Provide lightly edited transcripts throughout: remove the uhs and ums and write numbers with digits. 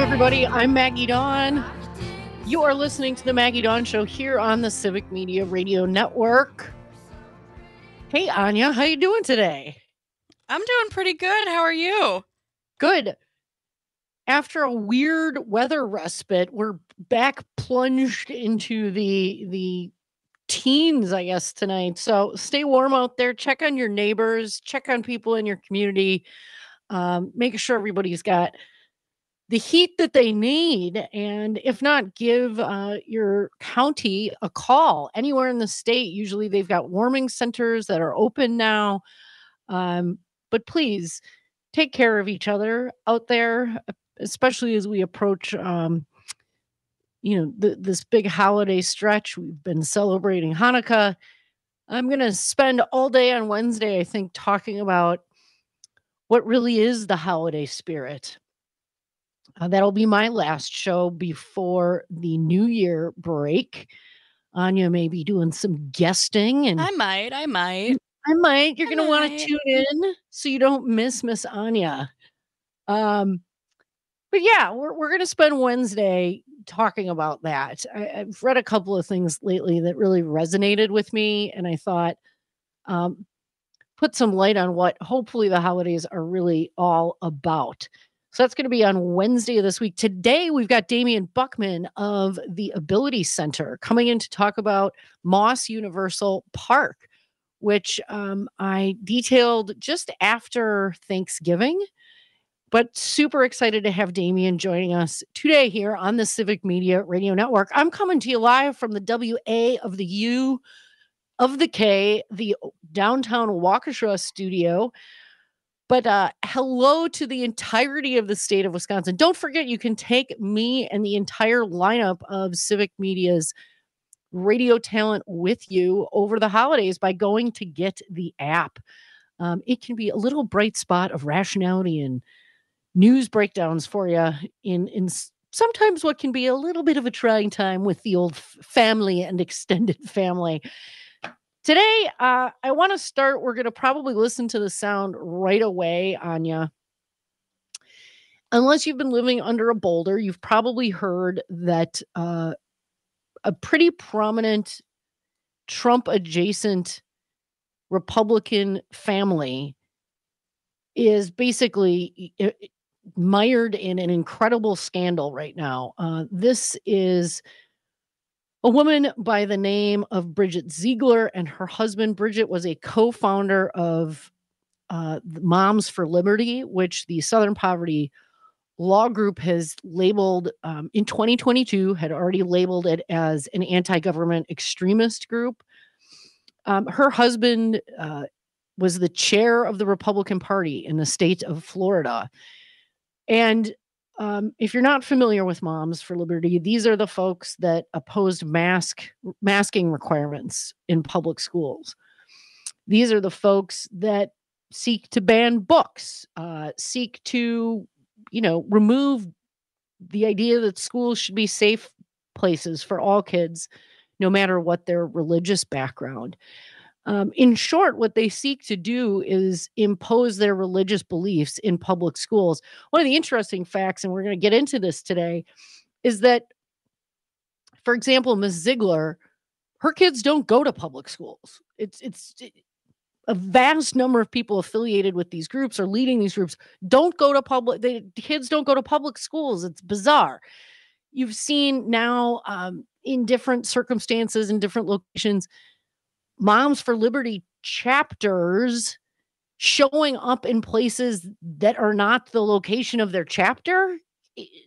everybody. I'm Maggie Dawn. You are listening to the Maggie Dawn Show here on the Civic Media Radio Network. Hey, Anya, how you doing today? I'm doing pretty good. How are you? Good. After a weird weather respite, we're back plunged into the teens, I guess, tonight. So stay warm out there. Check on your neighbors. Check on people in your community. Make sure everybody's got the heat that they need. And if not, give your county a call anywhere in the state. Usually they've got warming centers that are open now. But please take care of each other out there, especially as we approach, this big holiday stretch. We've been celebrating Hanukkah. I'm going to spend all day on Wednesday, I think, talking about what really is the holiday spirit. That'll be my last show before the New Year break. Anya may be doing some guesting, and I might. You're going to want to tune in so you don't miss Miss Anya. But yeah, we're going to spend Wednesday talking about that. I've read a couple of things lately that really resonated with me, and I thought put some light on what hopefully the holidays are really all about. So that's going to be on Wednesday of this week. Today, we've got Damian Buchman of the Ability Center coming in to talk about Moss Universal Park, which I detailed just after Thanksgiving. But super excited to have Damian joining us today here on the Civic Media Radio Network. I'm coming to you live from the WA of the U of the K, the downtown Waukesha studio. But hello to the entirety of the state of Wisconsin. Don't forget, you can take me and the entire lineup of Civic Media's radio talent with you over the holidays by going to get the app. It can be a little bright spot of rationality and news breakdowns for you in sometimes what can be a little bit of a trying time with the old family and extended family. Today, I want to start. We're going to probably listen to the sound right away, Anya. Unless you've been living under a boulder, you've probably heard that a pretty prominent Trump-adjacent Republican family is basically mired in an incredible scandal right now. This is a woman by the name of Bridget Ziegler, and her husband, Bridget, was a co-founder of Moms for Liberty, which the Southern Poverty Law Group has labeled in 2022, had already labeled it as an anti-government extremist group. Her husband was the chair of the Republican Party in the state of Florida. And if you're not familiar with Moms for Liberty, these are the folks that opposed masking requirements in public schools. These are the folks that seek to ban books, seek to, remove the idea that schools should be safe places for all kids, no matter what their religious background. In short, what they seek to do is impose their religious beliefs in public schools. One of the interesting facts, and we're going to get into this today, is that, for example, Ms. Ziegler, her kids don't go to public schools. It's a vast number of people affiliated with these groups or leading these groups don't go to kids don't go to public schools. It's bizarre. You've seen now in different circumstances, in different locations, Moms for Liberty chapters showing up in places that are not the location of their chapter.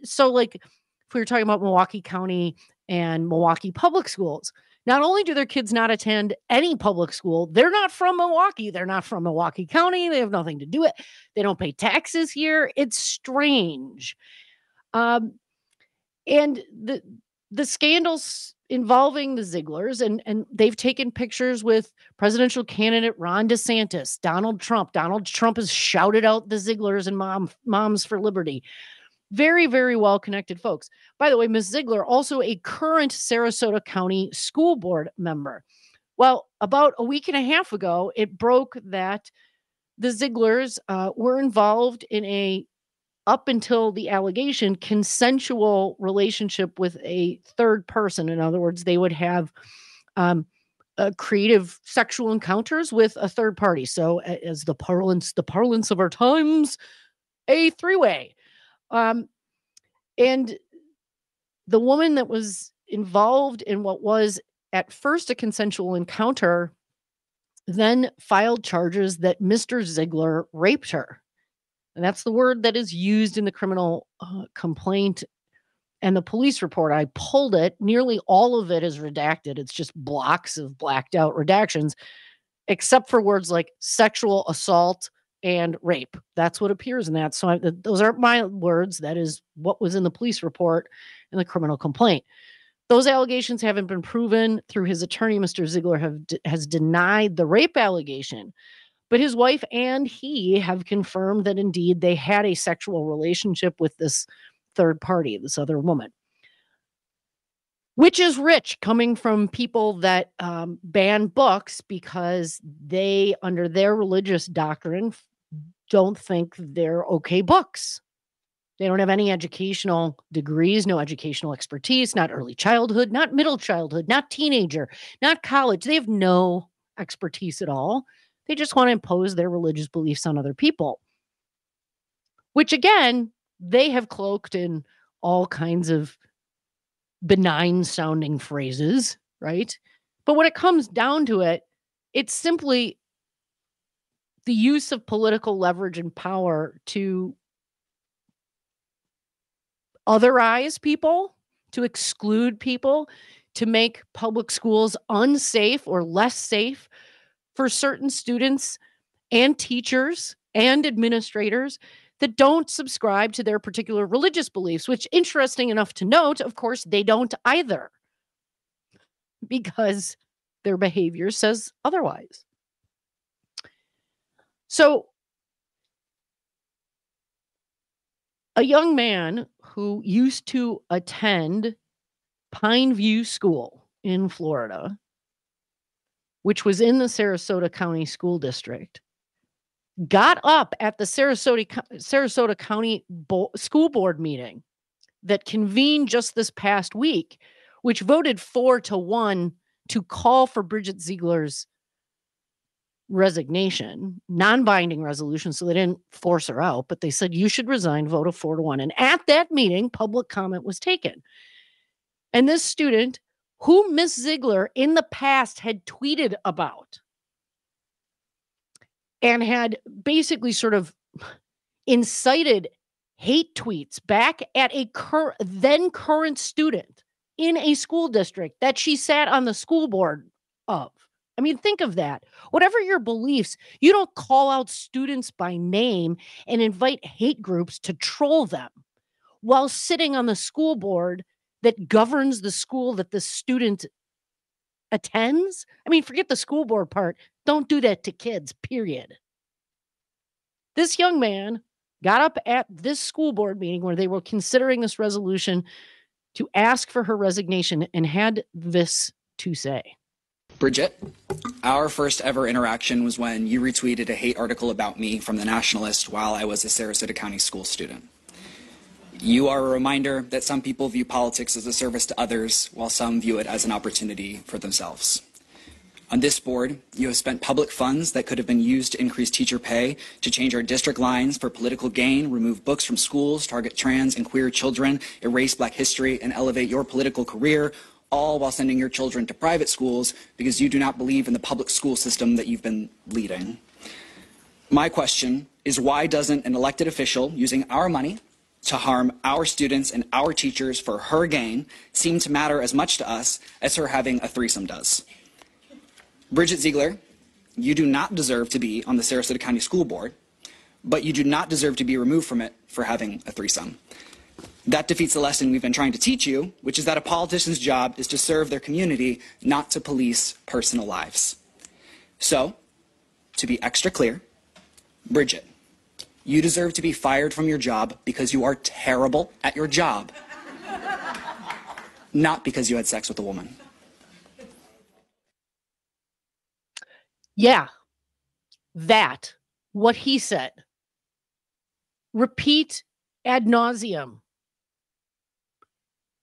So, like, if we were talking about Milwaukee County and Milwaukee public schools, not only do their kids not attend any public school, they're not from Milwaukee. They're not from Milwaukee County. They have nothing to do with it. They don't pay taxes here. It's strange. And the scandals involving the Zieglers, and they've taken pictures with presidential candidate Ron DeSantis, Donald Trump. Donald Trump has shouted out the Zieglers and Moms for Liberty. Very, very well-connected folks. By the way, Ms. Ziegler, also a current Sarasota County School Board member. Well, about a week and a half ago, it broke that the Zieglers were involved in a up until the allegation, consensual relationship with a third person. In other words, they would have creative sexual encounters with a third party. So, as the parlance of our times, a three-way. And the woman that was involved in what was at first a consensual encounter then filed charges that Mr. Ziegler raped her. And that's the word that is used in the criminal complaint and the police report. I pulled it. Nearly all of it is redacted. It's just blocks of blacked out redactions, except for words like sexual assault and rape. That's what appears in that. So those aren't my words. That is what was in the police report and the criminal complaint. Those allegations haven't been proven. Through his attorney, Mr. Ziegler has denied the rape allegation. But his wife and he have confirmed that indeed they had a sexual relationship with this third party, this other woman. Which is rich, coming from people that ban books because they, under their religious doctrine, don't think they're okay books. They don't have any educational degrees, no educational expertise, not early childhood, not middle childhood, not teenager, not college. They have no expertise at all. They just want to impose their religious beliefs on other people, which again, they have cloaked in all kinds of benign sounding phrases, right? But when it comes down to it, it's simply the use of political leverage and power to otherize people, to exclude people, to make public schools unsafe or less safe for certain students and teachers and administrators that don't subscribe to their particular religious beliefs, which, interesting enough to note, of course, they don't either, because their behavior says otherwise. So, a young man who used to attend Pineview School in Florida, which was in the Sarasota County School District, got up at the Sarasota County School Board meeting that convened just this past week, which voted 4-1 to call for Bridget Ziegler's resignation, non-binding resolution, so they didn't force her out, but they said you should resign, vote of 4-1. And at that meeting, public comment was taken. And this student, who Miss Ziegler in the past had tweeted about and had basically sort of incited hate tweets back at a then current student in a school district that she sat on the school board of. I mean, think of that. Whatever your beliefs, you don't call out students by name and invite hate groups to troll them while sitting on the school board that governs the school that the student attends. I mean, forget the school board part. Don't do that to kids, period. This young man got up at this school board meeting where they were considering this resolution to ask for her resignation and had this to say. Bridget, our first ever interaction was when you retweeted a hate article about me from The Nationalist while I was a Sarasota County school student. You are a reminder that some people view politics as a service to others, while some view it as an opportunity for themselves. On this board, you have spent public funds that could have been used to increase teacher pay, to change our district lines for political gain, remove books from schools, target trans and queer children, erase Black history, and elevate your political career, all while sending your children to private schools because you do not believe in the public school system that you've been leading. My question is, why doesn't an elected official using our money to harm our students and our teachers for her gain seem to matter as much to us as her having a threesome does? Bridget Ziegler, you do not deserve to be on the Sarasota County School Board, but you do not deserve to be removed from it for having a threesome. That defeats the lesson we've been trying to teach you, which is that a politician's job is to serve their community, not to police personal lives. So, to be extra clear, Bridget, you deserve to be fired from your job because you are terrible at your job, not because you had sex with a woman. Yeah, that, what he said. Repeat ad nauseum.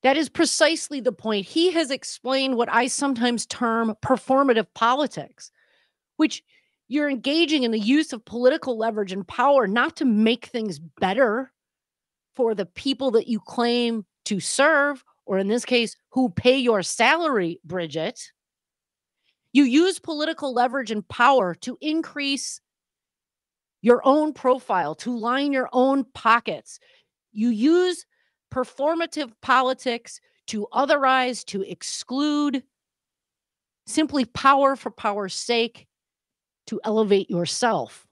That is precisely the point. He has explained what I sometimes term performative politics, which you're engaging in the use of political leverage and power not to make things better for the people that you claim to serve, or in this case, who pay your salary, Bridget. You use political leverage and power to increase your own profile, to line your own pockets. You use performative politics to otherize, to exclude, simply power for power's sake, to elevate yourself.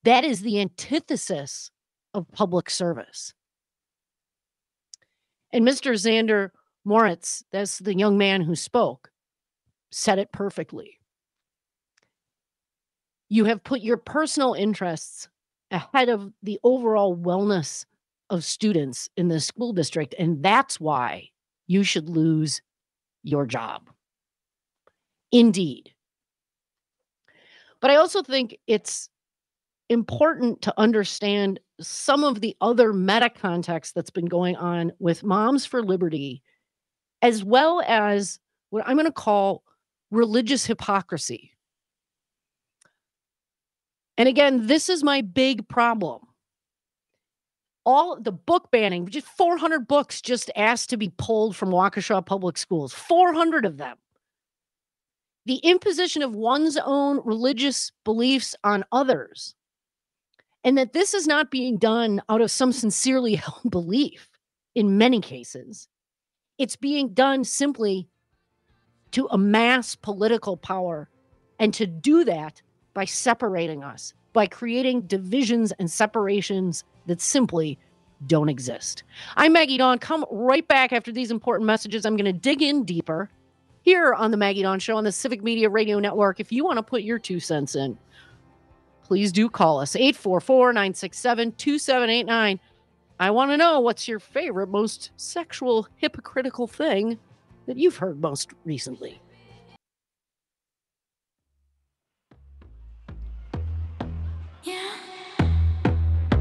That is the antithesis of public service. And Mr. Xander Moritz, that's the young man who spoke, said it perfectly. You have put your personal interests ahead of the overall wellness of students in the school district, and that's why you should lose your job. Indeed. But I also think it's important to understand some of the other meta context that's been going on with Moms for Liberty, as well as what I'm going to call religious hypocrisy. And again, this is my big problem. All the book banning, just 400 books just asked to be pulled from Waukesha Public Schools, 400 of them. The imposition of one's own religious beliefs on others, and that this is not being done out of some sincerely held belief in many cases. It's being done simply to amass political power, and to do that by separating us, by creating divisions and separations that simply don't exist. I'm Maggie Dawn. Come right back after these important messages. I'm going to dig in deeper here on the Maggie Dawn Show on the Civic Media Radio Network. If you want to put your 2 cents in, please do call us, 844-967-2789. I want to know, what's your favorite, most sexual, hypocritical thing that you've heard most recently? Yeah,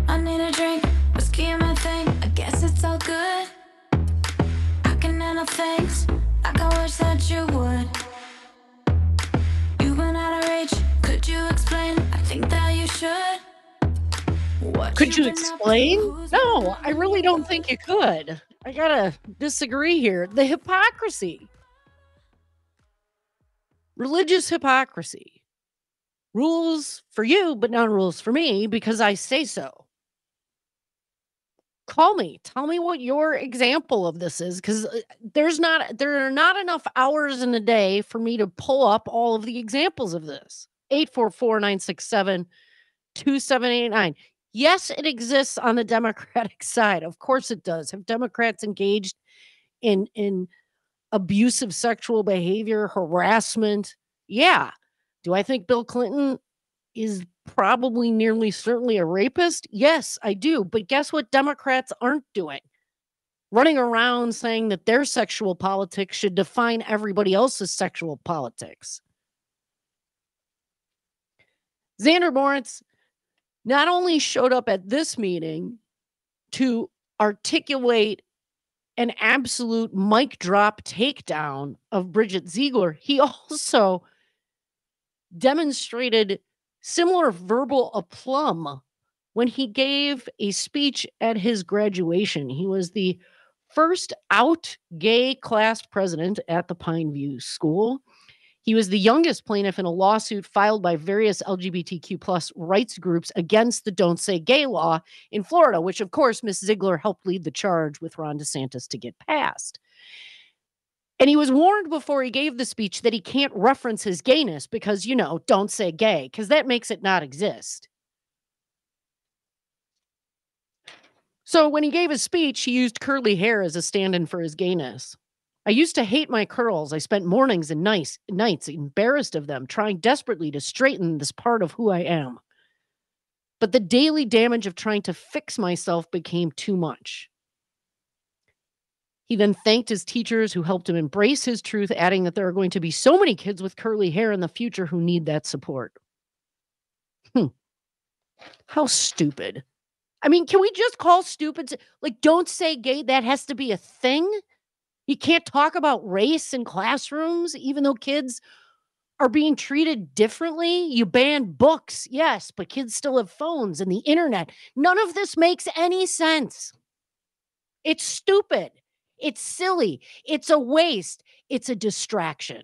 I need a drink, whiskey in my thing. I guess it's all good. I can handle things like I wish that you would. You've been out of reach. Could you explain? I think that you should. Could you explain? No, I really don't think you could. I gotta disagree here. The hypocrisy. Religious hypocrisy. Rules for you, but not rules for me because I say so. Call me. Tell me what your example of this is, because there are not enough hours in a day for me to pull up all of the examples of this. 844-967-2789. Yes, it exists on the Democratic side. Of course it does. Have Democrats engaged in abusive sexual behavior, harassment? Yeah. Do I think Bill Clinton is probably nearly certainly a rapist? Yes, I do. But guess what Democrats aren't doing? Running around saying that their sexual politics should define everybody else's sexual politics. Xander Moritz not only showed up at this meeting to articulate an absolute mic drop takedown of Bridget Ziegler, he also demonstrated similar verbal aplomb when he gave a speech at his graduation. He was the first out gay class president at the Pineview School. He was the youngest plaintiff in a lawsuit filed by various LGBTQ plus rights groups against the Don't Say Gay law in Florida, which, of course, Ms. Ziegler helped lead the charge with Ron DeSantis to get passed. And he was warned before he gave the speech that he can't reference his gayness because, don't say gay, because that makes it not exist. So when he gave his speech, he used curly hair as a stand-in for his gayness. I used to hate my curls. I spent mornings and nights embarrassed of them, trying desperately to straighten this part of who I am. But the daily damage of trying to fix myself became too much. He then thanked his teachers who helped him embrace his truth, adding that there are going to be so many kids with curly hair in the future who need that support. How stupid. I mean, can we just call stupid? Like, don't say gay. That has to be a thing. You can't talk about race in classrooms, even though kids are being treated differently. You ban books, yes, but kids still have phones and the internet. None of this makes any sense. It's stupid. It's silly. It's a waste. It's a distraction.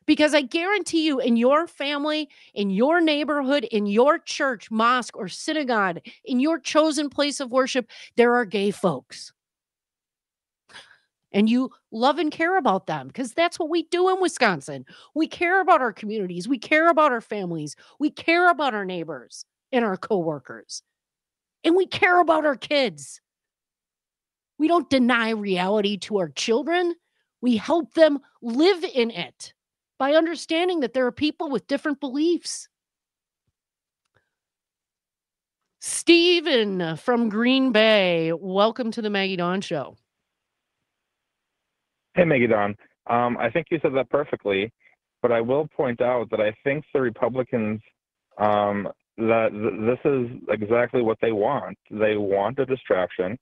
Because I guarantee you, in your family, in your neighborhood, in your church, mosque, or synagogue, in your chosen place of worship, there are gay folks. And you love and care about them because that's what we do in Wisconsin. We care about our communities. We care about our families. We care about our neighbors and our coworkers. And we care about our kids. We don't deny reality to our children. We help them live in it by understanding that there are people with different beliefs. Steven from Green Bay, welcome to the Maggie Dawn Show. Hey, Maggie Dawn. I think you said that perfectly, but I will point out that I think the Republicans, this is exactly what they want. They want a distraction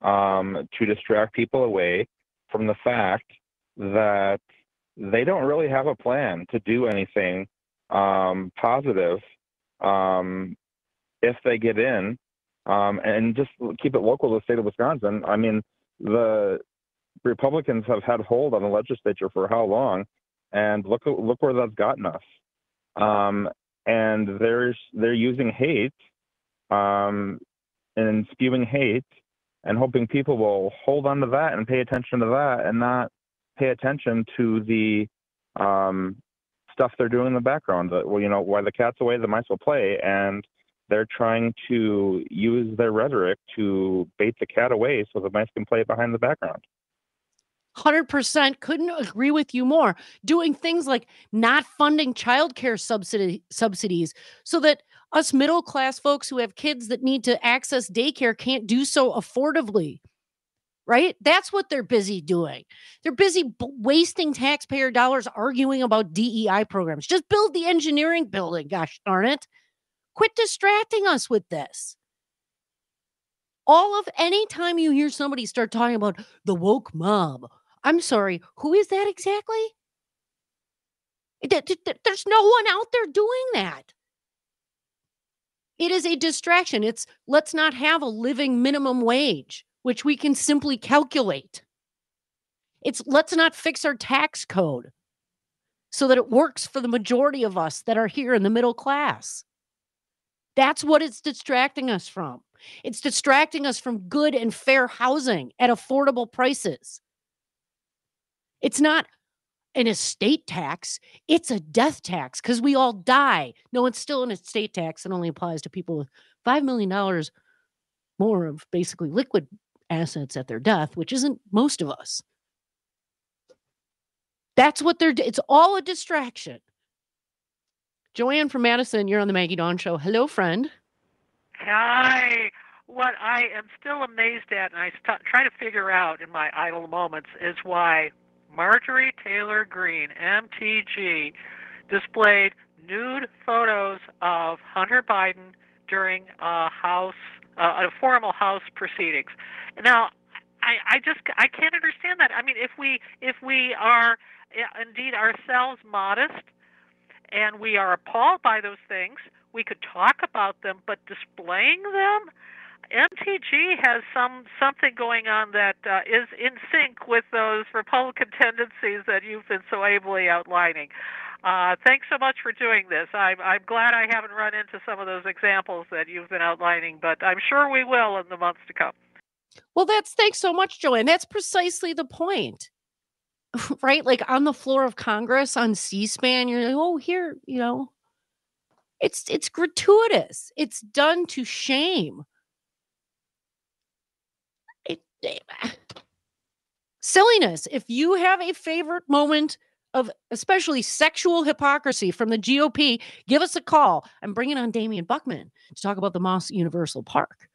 to distract people away from the fact that they don't really have a plan to do anything positive if they get in, and just keep it local to the state of Wisconsin. I mean, the Republicans have had hold on the legislature for how long, and look where that's gotten us. And they're using hate and spewing hate and hoping people will hold on to that and pay attention to that and not pay attention to the stuff they're doing in the background. Well, you know, while the cat's away, the mice will play, and they're trying to use their rhetoric to bait the cat away so the mice can play behind the background. 100% couldn't agree with you more. Doing things like not funding childcare subsidies so that us middle class folks who have kids that need to access daycare can't do so affordably. Right? That's what they're busy doing. They're busy wasting taxpayer dollars arguing about DEI programs. Just build the engineering building, gosh darn it. Quit distracting us with this. Anytime you hear somebody start talking about the woke mob, I'm sorry, who is that exactly? There's no one out there doing that. It is a distraction. It's let's not have a living minimum wage, which we can simply calculate. It's let's not fix our tax code so that it works for the majority of us that are here in the middle class. That's what it's distracting us from. It's distracting us from good and fair housing at affordable prices. It's not an estate tax. It's a death tax because we all die. No, it's still an estate tax that only applies to people with $5 million more of basically liquid assets at their death, which isn't most of us. That's what it's all a distraction. Joanne from Madison, you're on the Maggie Dawn Show. Hello, friend. Hi. What I am still amazed at, and I try to figure out in my idle moments, is why Marjorie Taylor Greene, MTG, displayed nude photos of Hunter Biden during a formal House proceedings. Now, I can't understand that. I mean, if we are indeed ourselves modest and we are appalled by those things, we could talk about them, but displaying them? MTG has something going on that is in sync with those Republican tendencies that you've been so ably outlining. Thanks so much for doing this. I'm glad I haven't run into some of those examples that you've been outlining, but I'm sure we will in the months to come. Well, thanks so much, Joanne. That's precisely the point, right? Like on the floor of Congress on C-SPAN, you're like, oh, here, you know, it's gratuitous. It's done to shame. Silliness. If you have a favorite moment of especially sexual hypocrisy from the GOP, give us a call. I'm bringing on Damian Buchman to talk about the Moss Universal Park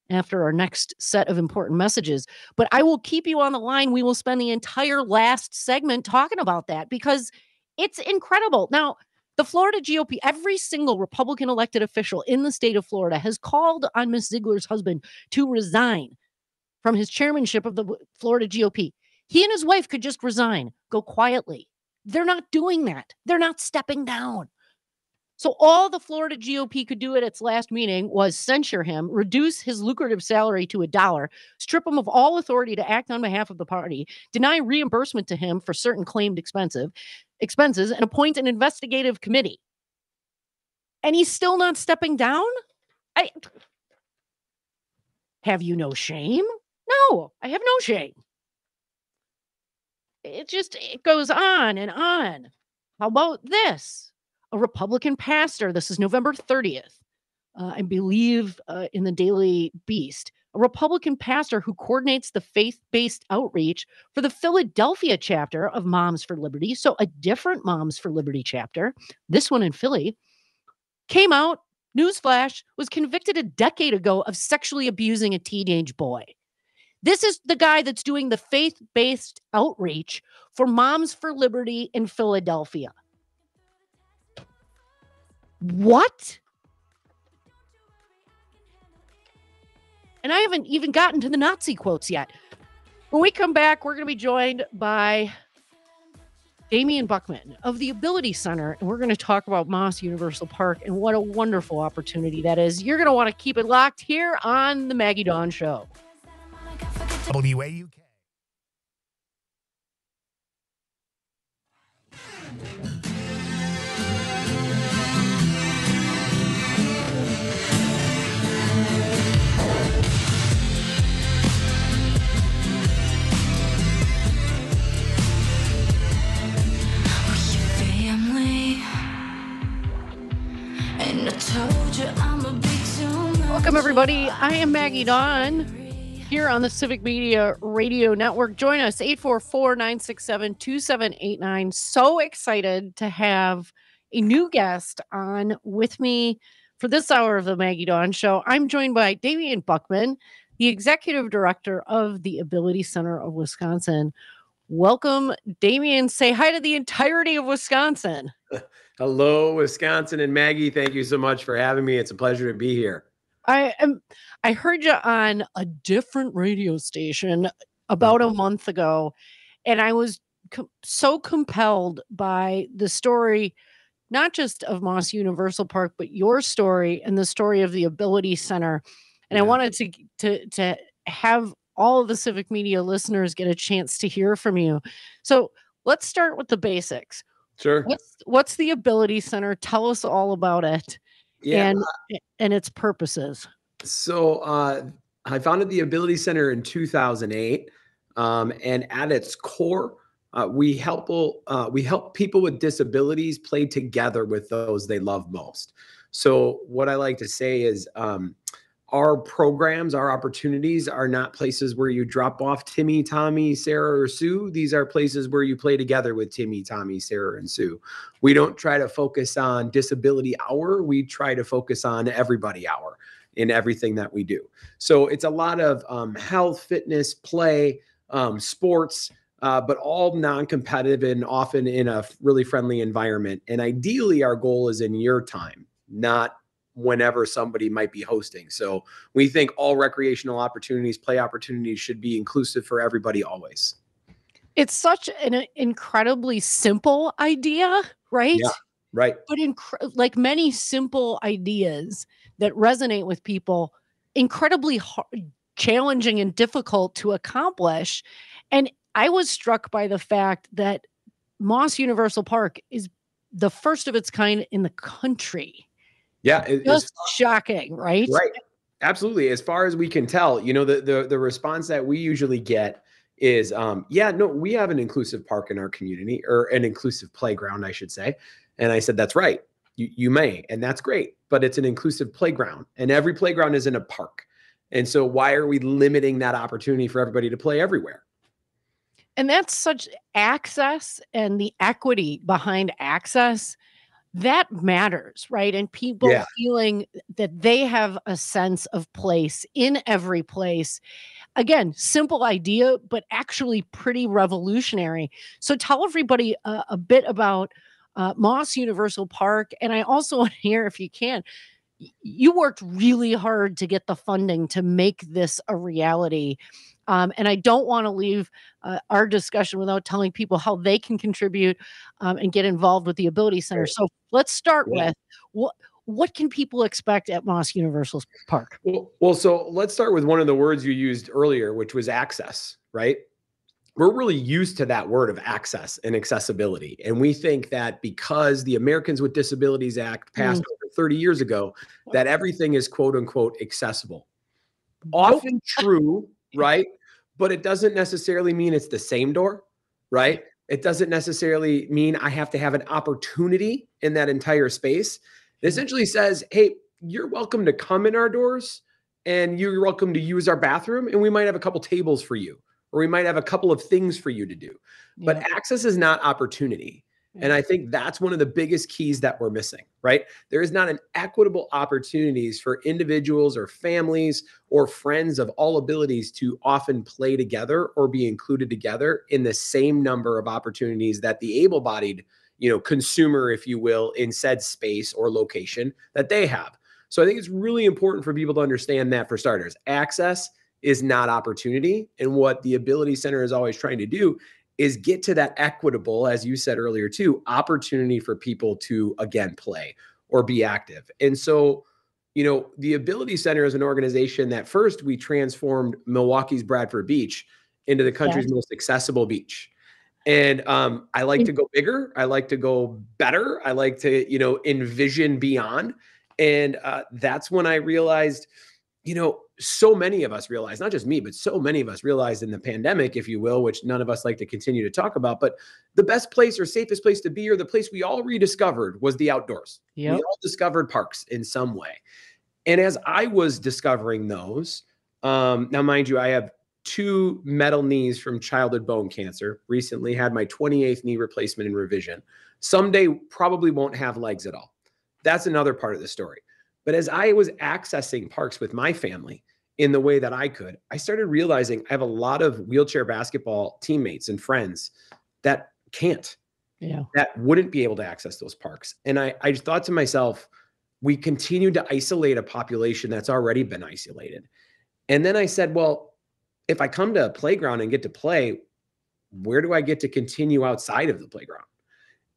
after our next set of important messages. But I will keep you on the line. We will spend the entire last segment talking about that because it's incredible. Now, The Florida GOP, every single Republican elected official in the state of Florida has called on Ms. Ziegler's husband to resign from his chairmanship of the Florida GOP. He and his wife could just resign, go quietly. They're not doing that. They're not stepping down. So all the Florida GOP could do at its last meeting was censure him, reduce his lucrative salary to $1, strip him of all authority to act on behalf of the party, deny reimbursement to him for certain claimed expenses, and appoint an investigative committee. And he's still not stepping down? Have you no shame? No, I have no shame. It goes on and on. How about this? A Republican pastor, this is November 30th, I believe in the Daily Beast, a Republican pastor who coordinates the faith-based outreach for the Philadelphia chapter of Moms for Liberty, so a different Moms for Liberty chapter, this one in Philly, came out, newsflash, was convicted a decade ago of sexually abusing a teenage boy. This is the guy that's doing the faith-based outreach for Moms for Liberty in Philadelphia. What? And I haven't even gotten to the Nazi quotes yet. When we come back, we're going to be joined by Damian Buchman of the Ability Center, and we're going to talk about Moss Universal Park and what a wonderful opportunity that is. You're going to want to keep it locked here on the Maggie Dawn Show. WAUK. Welcome, everybody. I am Maggie Dawn here on the Civic Media Radio Network. Join us, 844-967-2789. So excited to have a new guest on with me for this hour of the Maggie Dawn Show. I'm joined by Damian Buchman, the Executive Director of the Ability Center of Wisconsin. Welcome, Damian. Say hi to the entirety of Wisconsin. Hello, Wisconsin, and Maggie. Thank you so much for having me. It's a pleasure to be here. I heard you on a different radio station about a month ago, and I was so compelled by the story, not just of Moss Universal Park, but your story and the story of the Ability Center. And I wanted to have all of the Civic Media listeners get a chance to hear from you. So let's start with the basics. Sure. What's the Ability Center? Tell us all about it. Yeah. And its purposes. So I founded the Ability Center in 2008. And at its core, we help people with disabilities play together with those they love most. So what I like to say is our programs, our opportunities are not places where you drop off Timmy, Tommy, Sarah, or Sue. These are places where you play together with Timmy, Tommy, Sarah, and Sue. We don't try to focus on disability hour. We try to focus on everybody hour in everything that we do. So it's a lot of health, fitness, play, sports, but all non-competitive and often in a really friendly environment. And ideally, our goal is in your time, not whenever somebody might be hosting. So we think all recreational opportunities, play opportunities should be inclusive for everybody always. It's such an incredibly simple idea, right? Yeah, right. But like many simple ideas that resonate with people, incredibly challenging and difficult to accomplish. And I was struck by the fact that Moss Universal Park is the first of its kind in the country. Yeah, just shocking, right? Right, absolutely. As far as we can tell, the response that we usually get is, we have an inclusive park in our community, or an inclusive playground, I should say. And I said, that's right, you may, and that's great, but it's an inclusive playground, and every playground is in a park. And so why are we limiting that opportunity for everybody to play everywhere? And that's such access, and the equity behind access, that matters, right? And people feeling that they have a sense of place in every place. Again, simple idea, but actually pretty revolutionary. So tell everybody a bit about Moss Universal Park. And I also want to hear, if you can, you worked really hard to get the funding to make this a reality. And I don't want to leave our discussion without telling people how they can contribute and get involved with the Ability Center. Right. So let's start Yeah. with what can people expect at Moss Universal Park? Well, so let's start with one of the words you used earlier, which was access, right? We're really used to that word of access and accessibility. And we think that because the Americans with Disabilities Act passed over 30 years ago, that everything is quote unquote accessible. Often true, right? But it doesn't necessarily mean it's the same door, right? It doesn't necessarily mean I have to have an opportunity in that entire space. It essentially says, hey, you're welcome to come in our doors and you're welcome to use our bathroom. And we might have a couple tables for you, or we might have a couple of things for you to do. But access is not opportunity. And I think that's one of the biggest keys that we're missing, right? There is not an equitable opportunities for individuals or families or friends of all abilities to often play together or be included together in the same number of opportunities that the able-bodied, consumer, if you will, in said space or location that they have. So I think it's really important for people to understand that, for starters. Access is not opportunity. And what the Ability Center is always trying to do is get to that equitable, as you said earlier too, opportunity for people to, again, play or be active. And so, the Ability Center is an organization that first we transformed Milwaukee's Bradford Beach into the country's most accessible beach. And I like to go bigger. I like to go better. I like to, envision beyond. And that's when I realized, so many of us realized, not just me, but so many of us realized in the pandemic, if you will, which none of us like to continue to talk about, but the best place or safest place to be, or the place we all rediscovered, was the outdoors. We all discovered parks in some way. And as I was discovering those, now mind you, I have 2 metal knees from childhood bone cancer. Recently had my 28th knee replacement and revision. Someday probably won't have legs at all. That's another part of the story. But as I was accessing parks with my family in the way that I could, I started realizing I have a lot of wheelchair basketball teammates and friends that can't, that wouldn't be able to access those parks. And I thought to myself, we continue to isolate a population that's already been isolated. And then I said, well, if I come to a playground and get to play, where do I get to continue outside of the playground?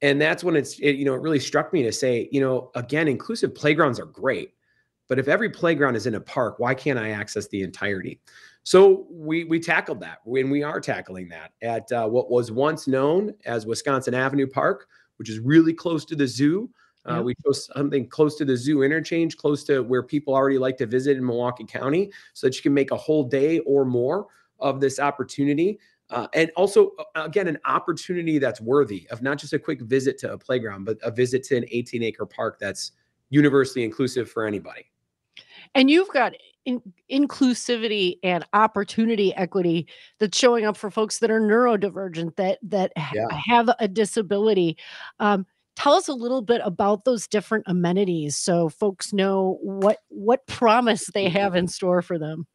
And that's when it really struck me to say, again, inclusive playgrounds are great, but if every playground is in a park, why can't I access the entirety? So we tackled that, and we are tackling that at what was once known as Wisconsin Avenue Park, which is really close to the zoo. We chose something close to the zoo interchange, close to where people already like to visit in Milwaukee County, so that you can make a whole day or more of this opportunity. And also, again, an opportunity that's worthy of not just a quick visit to a playground, but a visit to an 18-acre park that's universally inclusive for anybody. And you've got inclusivity and opportunity equity that's showing up for folks that are neurodivergent, that have a disability. Tell us a little bit about those different amenities so folks know what promise they have in store for them.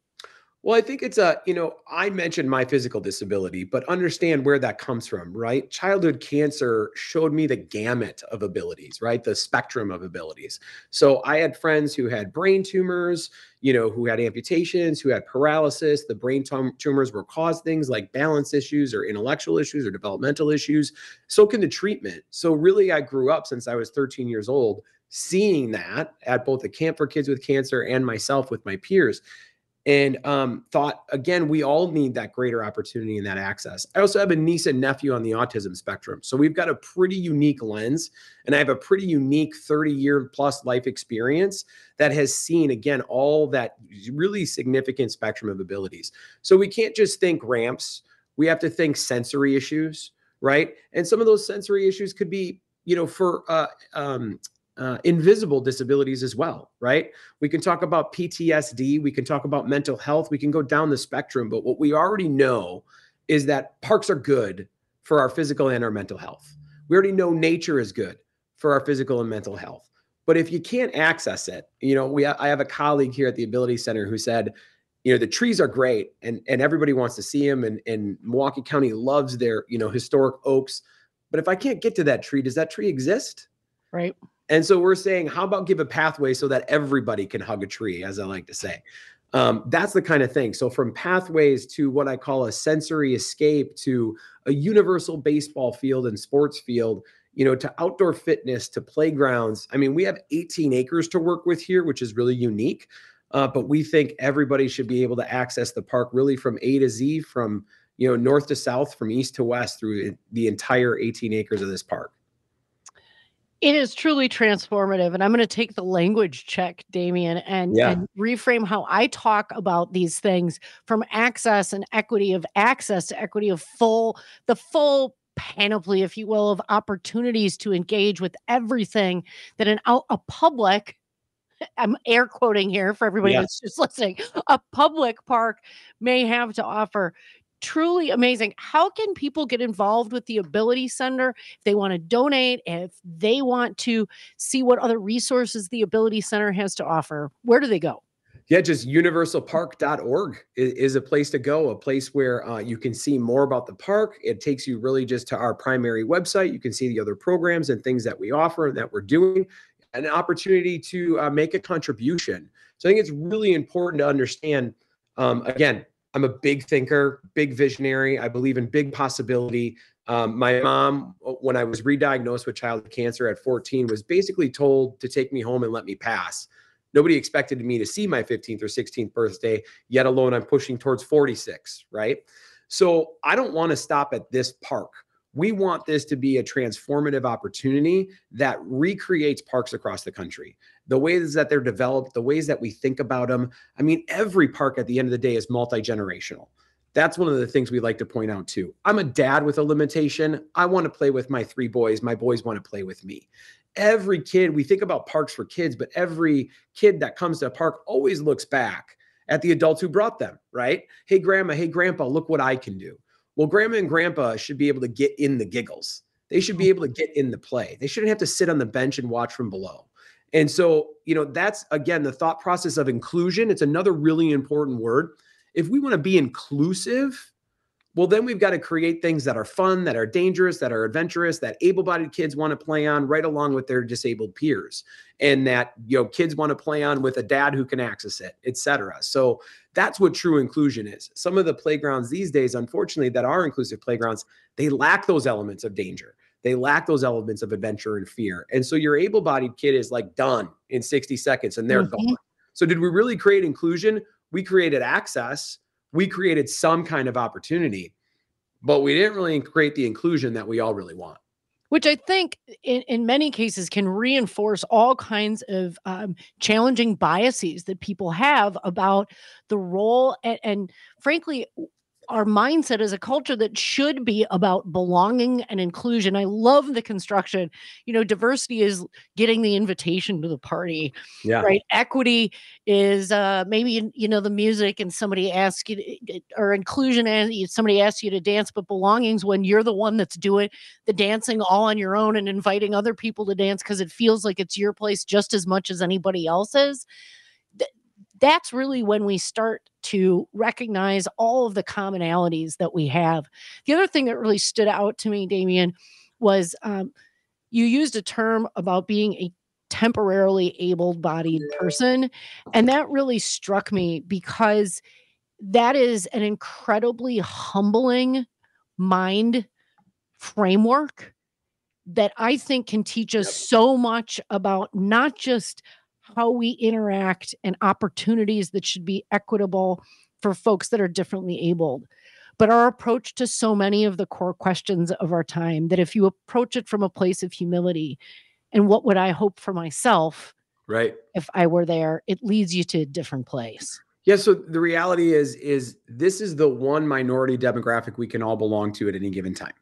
Well, I think it's I mentioned my physical disability, but understand where that comes from, right? Childhood cancer showed me the gamut of abilities, right? The spectrum of abilities. So I had friends who had brain tumors, who had amputations, who had paralysis. The brain tumors were caused things like balance issues or intellectual issues or developmental issues. So can the treatment. So really, I grew up since I was 13 years old, seeing that at both the Camp for Kids with Cancer and myself with my peers. And thought, again, we all need that greater opportunity and that access. I also have a niece and nephew on the autism spectrum. So we've got a pretty unique lens, and I have a pretty unique 30-year plus life experience that has seen, again, all that really significant spectrum of abilities. So we can't just think ramps. We have to think sensory issues, right? And some of those sensory issues could be, for invisible disabilities as well, right? We can talk about PTSD. We can talk about mental health. We can go down the spectrum. But what we already know is that parks are good for our physical and our mental health. We already know nature is good for our physical and mental health. But if you can't access it, I have a colleague here at the Ability Center who said, the trees are great and everybody wants to see them. And Milwaukee County loves their, historic oaks. But if I can't get to that tree, does that tree exist? Right. And so we're saying, how about give a pathway so that everybody can hug a tree, as I like to say. That's the kind of thing. So from pathways to what I call a sensory escape to a universal baseball field and sports field, to outdoor fitness, to playgrounds. I mean, we have 18 acres to work with here, which is really unique. But we think everybody should be able to access the park really from A to Z, from north to south, from east to west, through the entire 18 acres of this park. It is truly transformative. And I'm going to take the language check, Damian, and reframe how I talk about these things from access and equity of access to equity of the full panoply, if you will, of opportunities to engage with everything that a public, I'm air quoting here for everybody that's just listening, a public park may have to offer. Truly amazing. How can people get involved with the Ability Center if they want to donate, if they want to see what other resources the Ability Center has to offer? Where do they go? Yeah, just universalpark.org is a place to go, a place where you can see more about the park. It takes you really just to our primary website. You can see the other programs and things that we offer and that we're doing, an opportunity to make a contribution. So I think it's really important to understand, again, I'm a big thinker, big visionary. I believe in big possibility. My mom, when I was re-diagnosed with childhood cancer at 14, was basically told to take me home and let me pass. Nobody expected me to see my 15th or 16th birthday, yet alone I'm pushing towards 46, right? So I don't want to stop at this park. We want this to be a transformative opportunity that recreates parks across the country. The ways that they're developed, the ways that we think about them. I mean, every park at the end of the day is multi-generational. That's one of the things we like to point out too. I'm a dad with a limitation. I want to play with my 3 boys. My boys want to play with me. Every kid, we think about parks for kids, but every kid that comes to a park always looks back at the adults who brought them, right? Hey, grandma, hey, grandpa, look what I can do. Well, grandma and grandpa should be able to get in the giggles. They should be able to get in the play. They shouldn't have to sit on the bench and watch from below. And so, that's, again, the thought process of inclusion. It's another really important word. If we want to be inclusive, well, then we've got to create things that are fun, that are dangerous, that are adventurous, that able-bodied kids want to play on right along with their disabled peers, and that, kids want to play on with a dad who can access it, et cetera. So that's what true inclusion is. Some of the playgrounds these days, unfortunately, that are inclusive playgrounds, they lack those elements of danger. They lack those elements of adventure and fear. And so your able-bodied kid is like done in 60 seconds and they're gone. So did we really create inclusion? We created access. We created some kind of opportunity, but we didn't really create the inclusion that we all really want. Which I think in many cases can reinforce all kinds of challenging biases that people have about the role and frankly, our mindset as a culture that should be about belonging and inclusion. I love the construction. Diversity is getting the invitation to the party, right? Equity is maybe, the music and somebody asks you to, or inclusion and somebody asks you to dance, but belonging's when you're the one that's doing the dancing all on your own and inviting other people to dance because it feels like it's your place just as much as anybody else's. That's really when we start to recognize all of the commonalities that we have. The other thing that really stood out to me, Damian, was you used a term about being a temporarily able-bodied person. And that really struck me because that is an incredibly humbling mind framework that I think can teach us so much about not just how we interact and opportunities that should be equitable for folks that are differently abled, but our approach to so many of the core questions of our time, that if you approach it from a place of humility and what would I hope for myself, right? If I were there, it leads you to a different place. Yeah. So the reality is this is the one minority demographic we can all belong to at any given time.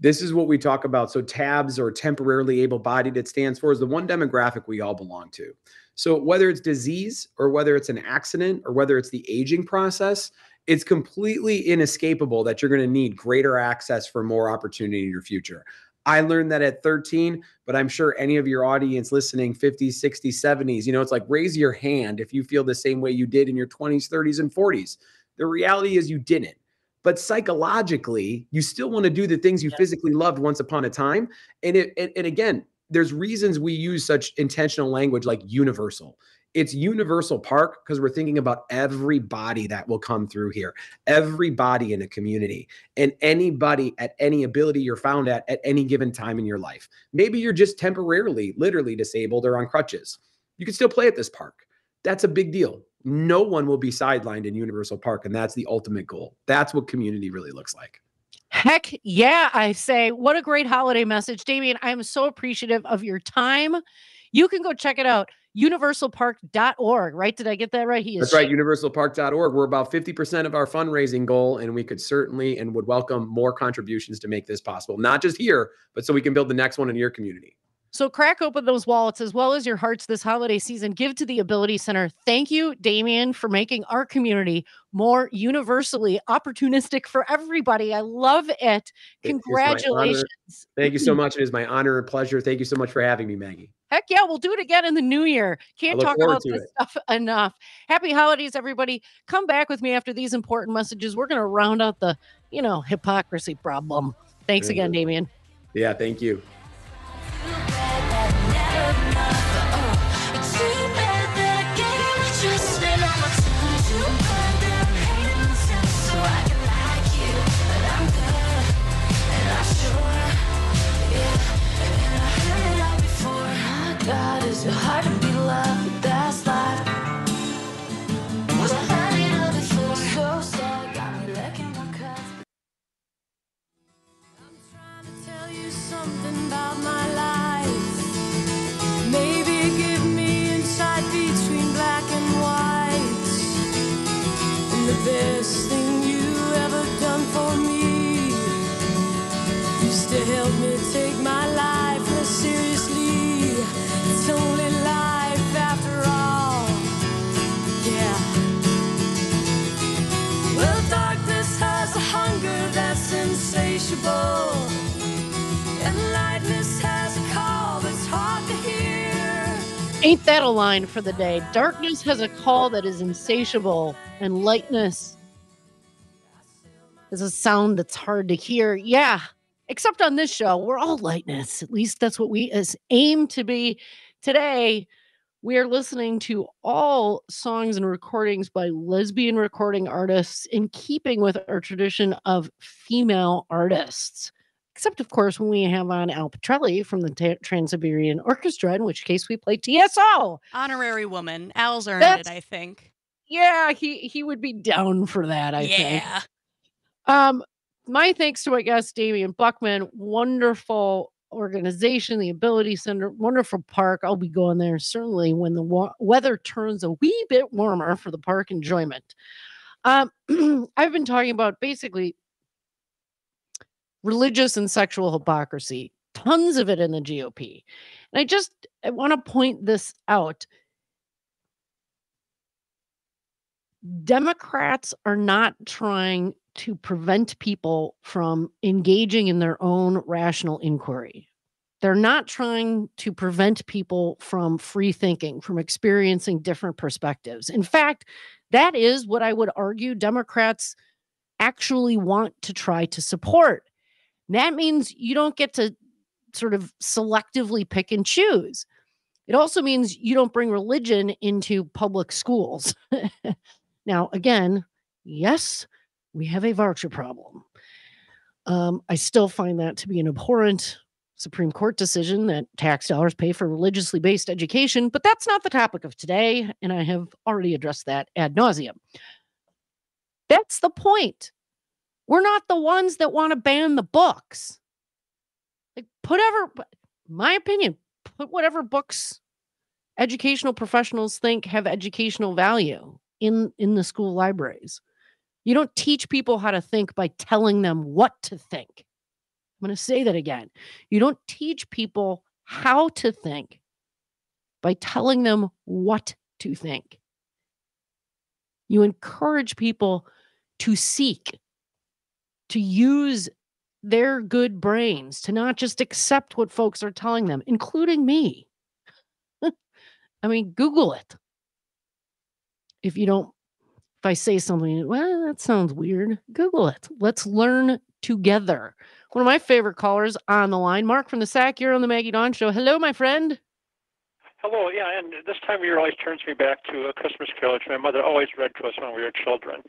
This is what we talk about. So TABS, or temporarily able-bodied, it stands for, is the one demographic we all belong to. So whether it's disease or whether it's an accident or whether it's the aging process, it's completely inescapable that you're going to need greater access for more opportunity in your future. I learned that at 13, but I'm sure any of your audience listening, 50s, 60s, 70s, it's like, raise your hand if you feel the same way you did in your 20s, 30s, and 40s. The reality is you didn't. but psychologically, you still want to do the things you physically loved once upon a time. And again, there's reasons we use such intentional language like universal. It's universal park because we're thinking about everybody that will come through here, everybody in a community, and anybody at any ability you're found at any given time in your life. Maybe you're just temporarily, literally disabled or on crutches. You can still play at this park. That's a big deal. No one will be sidelined in Universal Park, and that's the ultimate goal. That's what community really looks like. Heck yeah, I say. What a great holiday message. Damian, I am so appreciative of your time. You can go check it out, universalpark.org, right? Did I get that right? That's right, universalpark.org. We're about 50% of our fundraising goal, and we could certainly and would welcome more contributions to make this possible. Not just here, but so we can build the next one in your community. So crack open those wallets as well as your hearts this holiday season. Give to the Ability Center. Thank you, Damian, for making our community more universally opportunistic for everybody. I love it. Congratulations. Thank you so much. It is my honor and pleasure. Thank you so much for having me, Maggie. Heck yeah, we'll do it again in the new year. Can't talk about this stuff enough. Happy holidays, everybody. Come back with me after these important messages. We're going to round out the, hypocrisy problem. Thanks again, Damian. Yeah, thank you. God, is it hard to be loved? That's life. Was I heard it all before? So sad, got me licking my cuts. I'm trying to tell you something about my life. Maybe give me insight between black and white. And the best thing you ever done for me used to help me take my life less seriously. It's only life after all, yeah. Well, darkness has a hunger that's insatiable, and lightness has a call that's hard to hear. Ain't that a line for the day? Darkness has a call that is insatiable, and lightness is a sound that's hard to hear. Yeah. Except on this show, we're all lightness. At least that's what we aim to be. Today, we are listening to all songs and recordings by lesbian recording artists in keeping with our tradition of female artists. Except, of course, when we have on Al Petrelli from the Trans-Siberian Orchestra, in which case we play TSO. Honorary woman. Al's earned it, I think. Yeah, he would be down for that, I think. Yeah. My thanks to my guest, Damian Buchman. Wonderful organization, the Ability Center, wonderful park. I'll be going there certainly when the weather turns a wee bit warmer for the park enjoyment. I've been talking about basically religious and sexual hypocrisy, tons of it in the GOP. And I want to point this out. Democrats are not trying to prevent people from engaging in their own rational inquiry. They're not trying to prevent people from free thinking, from experiencing different perspectives. In fact, that is what I would argue Democrats actually want to try to support. And that means you don't get to sort of selectively pick and choose. It also means you don't bring religion into public schools. Now, again, yes, we have a voucher problem. I still find that to be an abhorrent Supreme Court decision that tax dollars pay for religiously based education, but that's not the topic of today, and I have already addressed that ad nauseum. That's the point. We're not the ones that want to ban the books. Like, my opinion, put whatever books educational professionals think have educational value in the school libraries. You don't teach people how to think by telling them what to think. I'm going to say that again. You don't teach people how to think by telling them what to think. You encourage people to seek, to use their good brains, to not just accept what folks are telling them, including me. I mean, Google it. If you don't If I say something, well, that sounds weird, Google it. Let's learn together. One of my favorite callers on the line, Mark from the SAC, you're on the Maggie Dawn Show. Hello, my friend. Hello, yeah, and this time of year always turns me back to A Christmas Carol, which my mother always read to us when we were children.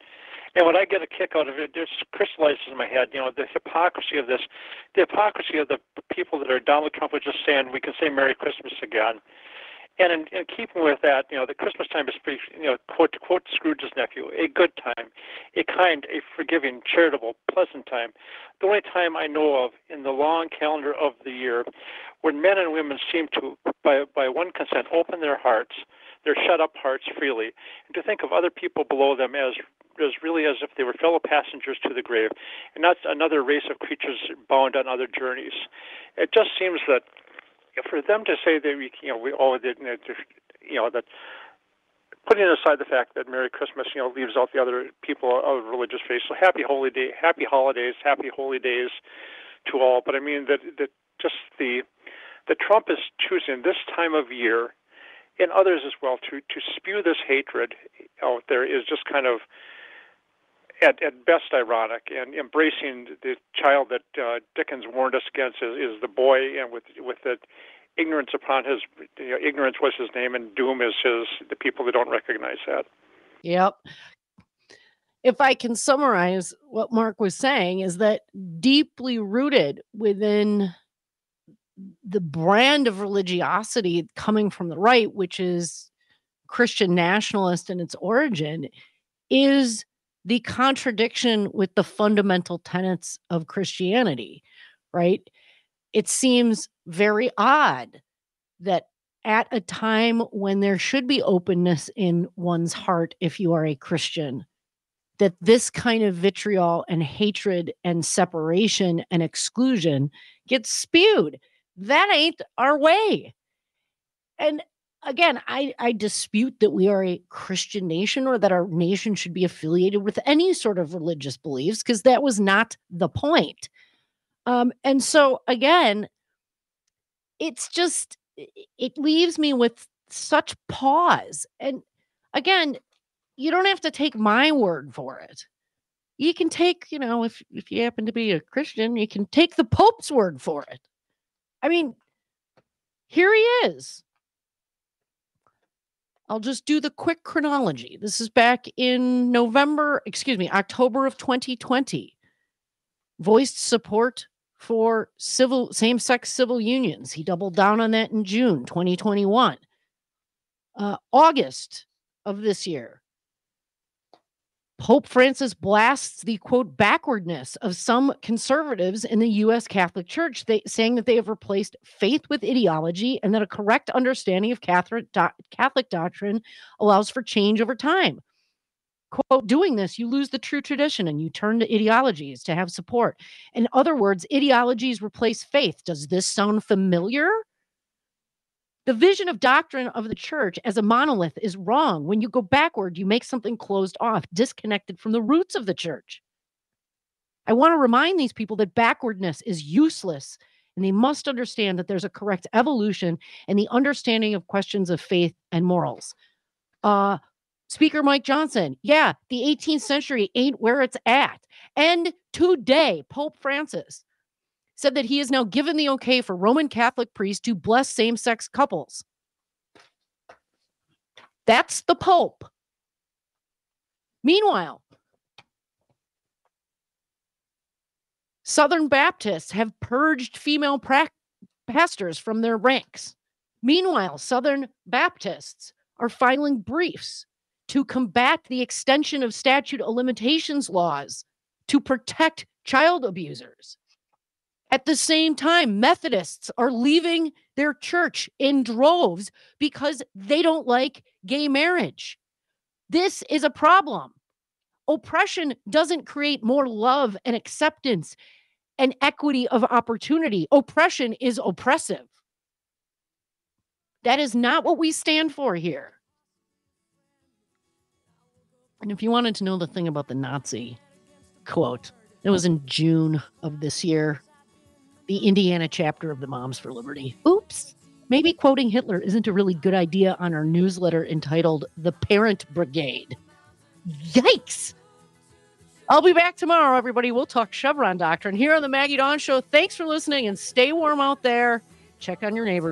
And what I get a kick out of it, it just crystallizes in my head, the hypocrisy of this, the hypocrisy of the people that are Donald Trump was just saying, we can say Merry Christmas again. And in keeping with that, the Christmas time is, quote, to quote Scrooge's nephew, a good time, a kind, a forgiving, charitable, pleasant time. The only time I know of in the long calendar of the year when men and women seem to, by one consent, open their hearts, their shut-up hearts freely, and to think of other people below them as really as if they were fellow passengers to the grave, and not another race of creatures bound on other journeys. It just seems that for them to say that that putting aside the fact that Merry Christmas, leaves out the other people of religious faith. So happy holidays, happy holy days to all. But I mean that Trump is choosing this time of year, and others as well, to spew this hatred out there is just kind of at best ironic, and embracing the child that Dickens warned us against is the boy, and with the ignorance upon his ignorance was his name, and doom is the people that don't recognize that. Yep. If I can summarize what Mark was saying, is that deeply rooted within the brand of religiosity coming from the right, which is Christian nationalist in its origin, is the contradiction with the fundamental tenets of Christianity, right? It seems very odd that at a time when there should be openness in one's heart, if you are a Christian, that this kind of vitriol and hatred and separation and exclusion gets spewed. That ain't our way. And again, I dispute that we are a Christian nation or that our nation should be affiliated with any sort of religious beliefs, because that was not the point. And so, again, it's just, it leaves me with such pause. And again, you don't have to take my word for it. You can take, if you happen to be a Christian, you can take the Pope's word for it. I mean, here he is. I'll just do the quick chronology. This is back in October of 2020. Voiced support for same-sex civil unions. He doubled down on that in June 2021. August of this year, Pope Francis blasts the, quote, backwardness of some conservatives in the U.S. Catholic Church, saying that they have replaced faith with ideology and that a correct understanding of Catholic doctrine allows for change over time. Quote, doing this, you lose the true tradition and you turn to ideologies to have support. In other words, ideologies replace faith. Does this sound familiar? The vision of doctrine of the church as a monolith is wrong. When you go backward, you make something closed off, disconnected from the roots of the church. I want to remind these people that backwardness is useless, and they must understand that there's a correct evolution and the understanding of questions of faith and morals. Speaker Mike Johnson, the 18th century ain't where it's at. And today, Pope Francis said that he has now given the okay for Roman Catholic priests to bless same-sex couples. That's the Pope. Meanwhile, Southern Baptists have purged female pastors from their ranks. Meanwhile, Southern Baptists are filing briefs to combat the extension of statute of limitations laws to protect child abusers. At the same time, Methodists are leaving their church in droves because they don't like gay marriage. This is a problem. Oppression doesn't create more love and acceptance and equity of opportunity. Oppression is oppressive. That is not what we stand for here. And if you wanted to know the thing about the Nazi quote, it was in June of this year. The Indiana chapter of the Moms for Liberty. Oops. Maybe quoting Hitler isn't a really good idea on our newsletter entitled The Parent Brigade. Yikes. I'll be back tomorrow, everybody. We'll talk Chevron doctrine here on the Maggie Dawn Show. Thanks for listening and stay warm out there. Check on your neighbors.